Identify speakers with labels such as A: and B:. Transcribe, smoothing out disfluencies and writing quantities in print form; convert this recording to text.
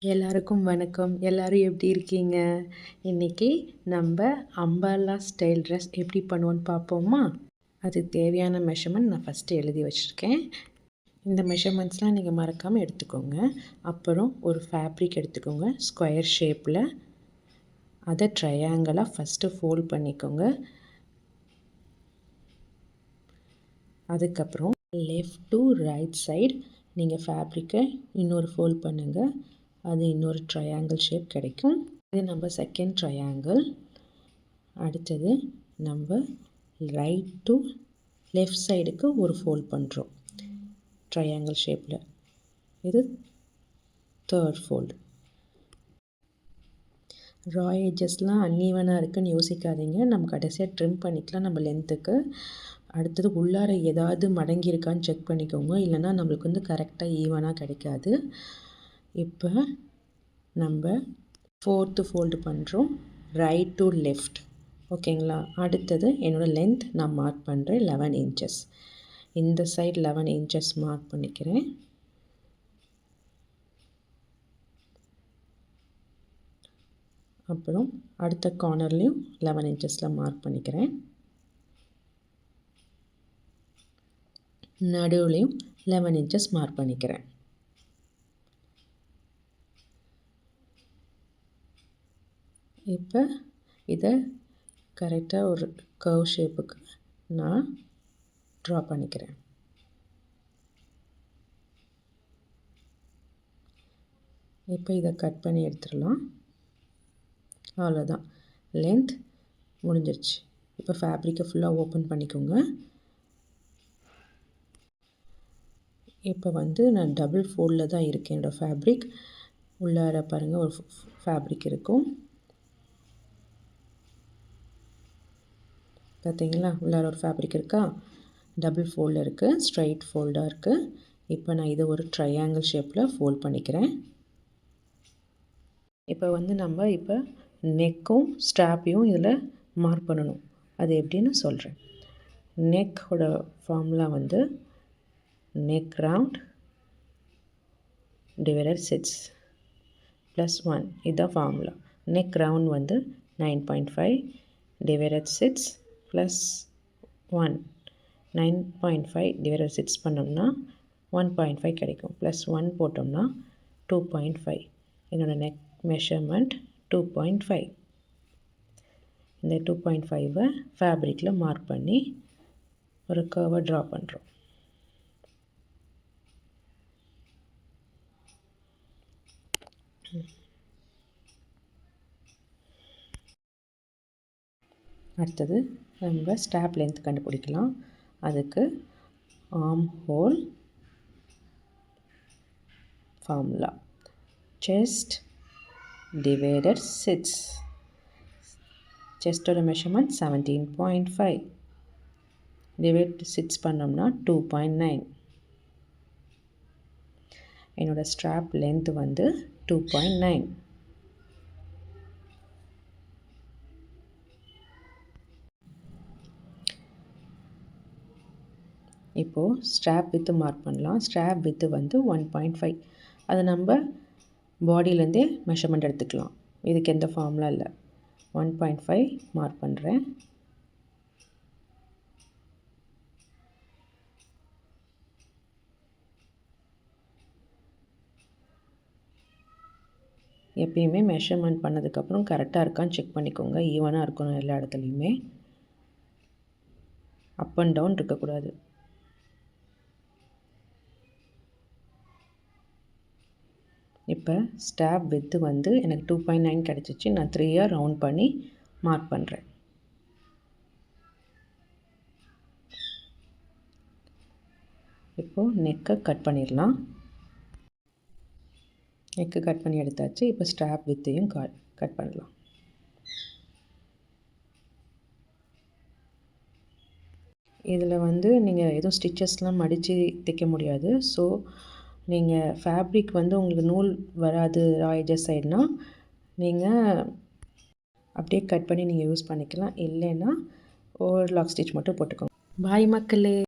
A: எல்லாருக்கும் வணக்கம். எல்லாரும் எப்படி இருக்கீங்க? இன்னைக்கு நம்ம அம்பர்லா ஸ்டைல் ட்ரெஸ் எப்படி பண்ணுவோன்னு பார்ப்போமா? அதுக்கு தேவையான மெஷர்மெண்ட் நான் ஃபஸ்ட்டு எழுதி வச்சுருக்கேன். இந்த மெஷர்மெண்ட்ஸ்லாம் நீங்கள் மறக்காமல் எடுத்துக்கோங்க. அப்புறம் ஒரு ஃபேப்ரிக் எடுத்துக்கோங்க ஸ்கொயர் ஷேப்பில். அதை ட்ரையாங்கிளாக ஃபஸ்ட்டு ஃபோல்ட் பண்ணிக்கோங்க. அதுக்கப்புறம் லெஃப்ட் டு ரைட் சைடு நீங்கள் ஃபேப்ரிக்கை இன்னொரு ஃபோல்ட் பண்ணுங்கள். அது இன்னொரு ட்ரையாங்கிள் ஷேப் கிடைக்கும். இது நம்ம செகண்ட் ட்ரையாங்கிள். அடுத்தது நம்ம ரைட் டு லெஃப்ட் சைடுக்கு ஒரு ஃபோல்ட் பண்ணுறோம் ட்ரையாங்கிள் ஷேப்பில். இது தேர்ட் ஃபோல்டு. ரா எட்ஜஸ்லாம் அன்ஈவனாக இருக்குதுன்னு யோசிக்காதீங்க. நம்ம கடைசியாக ட்ரிம் பண்ணிக்கலாம் நம்ம லென்த்துக்கு. அடுத்தது உள்ளார ஏதாவது மடங்கியிருக்கான்னு செக் பண்ணிக்கோங்க. இல்லைனா நம்மளுக்கு வந்து கரெக்டாக ஈவனாக கிடைக்காது. இப்போ நம்ம ஃபோர்த்து ஃபோல்டு பண்ணுறோம் ரைட் டு லெஃப்ட். ஓகேங்களா? அடுத்தது என்னோடய லென்த் நான் மார்க் பண்ணுறேன் 11 இன்ச்சஸ். இந்த சைடு 11 இன்ச்சஸ் மார்க் பண்ணிக்கிறேன். அப்புறம் அடுத்த கார்னர்லேயும் 11 இன்ச்சஸில் மார்க் பண்ணிக்கிறேன். நடுவுலையும் 11 இன்ச்சஸ் மார்க் பண்ணிக்கிறேன். இப்போ இதை கரெக்டாக ஒரு கர்வ் ஷேப்புக்கு நான் ட்ரா பண்ணிக்கிறேன். இப்போ இதை கட் பண்ணி எடுத்துடலாம். அவ்வளோதான், லென்த் முடிஞ்சிருச்சு. இப்போ ஃபேப்ரிக்கை ஃபுல்லாக ஓப்பன் பண்ணிக்கோங்க. இப்போ வந்து நான் டபுள் ஃபோல்டில் தான் இருக்கேன். என்னோடய ஃபேப்ரிக் உள்ளார பாருங்கள் ஒரு ஃபேப்ரிக் இருக்கும். பார்த்தீங்களா? உள்ளார ஒரு ஃபேப்ரிக் இருக்கா? டபுள் ஃபோல்டில் இருக்குது, ஸ்ட்ரைட் ஃபோல்டாக இருக்குது. இப்போ நான் இதை ஒரு ட்ரையாங்கிள் ஷேப்பில் ஃபோல்ட் பண்ணிக்கிறேன். இப்போ வந்து நம்ம இப்போ நெக்கும் ஸ்ட்ராப்பையும் இதில் மார்க் பண்ணணும். அது எப்படின்னு சொல்கிறேன். நெக்கோட ஃபார்முலா வந்து நெக் ரவுண்ட் டிவைடட் 6 + 1. இதுதான் ஃபார்முலா. நெக் ரவுண்ட் வந்து 9.5 டிவைடட் 6 + 1. 9.5 டிவைடட் 6 பண்ணோம்னா 1.5 கிடைக்கும். +1 போட்டோம்னா 2.5. என்னோடய நெக் மெஷர்மெண்ட் 2.5. இந்த 2.5 ஃபேப்ரிக்கில் மார்க் பண்ணி ஒரு கர்வை ட்ரா பண்ணுறோம். அடுத்தது நம்ம ஸ்ட்ராப் லென்த் கண்டுபிடிக்கலாம். அதுக்கு armhole formula chest divided 6. செஸ்டோட மெஷர்மெண்ட் 17.5 டிவைட் 6 பண்ணோம்னா 2.9. என்னோடய ஸ்ட்ராப் லென்த் வந்து 2.9. இப்போது ஸ்ட்ராப் வித்து மார்க் பண்ணலாம். ஸ்ட்ராப் வித்து வந்து 1.5. அதை நம்ம பாடியிலேருந்தே மெஷர்மெண்ட் எடுத்துக்கலாம். இதுக்கு எந்த ஃபார்முலா இல்லை. 1.5 மார்க் பண்ணுறேன். எப்பயுமே மெஷர்மெண்ட் பண்ணதுக்கப்புறம் கரெக்டாக இருக்கான்னு செக் பண்ணிக்கோங்க. ஈவனாக இருக்கணும் எல்லா இடத்துலையுமே. அப் அண்ட் டவுன் இருக்கக்கூடாது. இப்போ ஸ்ட்ராப் வித்து வந்து எனக்கு 2.9 கிடச்சிச்சு. நான் 3 ரவுண்ட் பண்ணி மார்க் பண்ணுறேன். இப்போது நெக்கை கட் பண்ணிடலாம். நெக்கு கட் பண்ணி எடுத்தாச்சு. இப்போ ஸ்ட்ராப் வித்தையும் கட் பண்ணலாம். இதில் வந்து நீங்கள் எதுவும் ஸ்டிச்சஸ்லாம் மடித்து தைக்க முடியாது. ஸோ நீங்கள் ஃபேப்ரிக் வந்து உங்களுக்கு நூல் வராது ரா எட்ஜஸ் சைடுனா நீங்கள் அப்படியே கட் பண்ணி நீங்கள் யூஸ் பண்ணிக்கலாம். இல்லைன்னா ஓவர்லாக் ஸ்டிச் மட்டும் போட்டுக்கோங்க. பாய் மக்களே.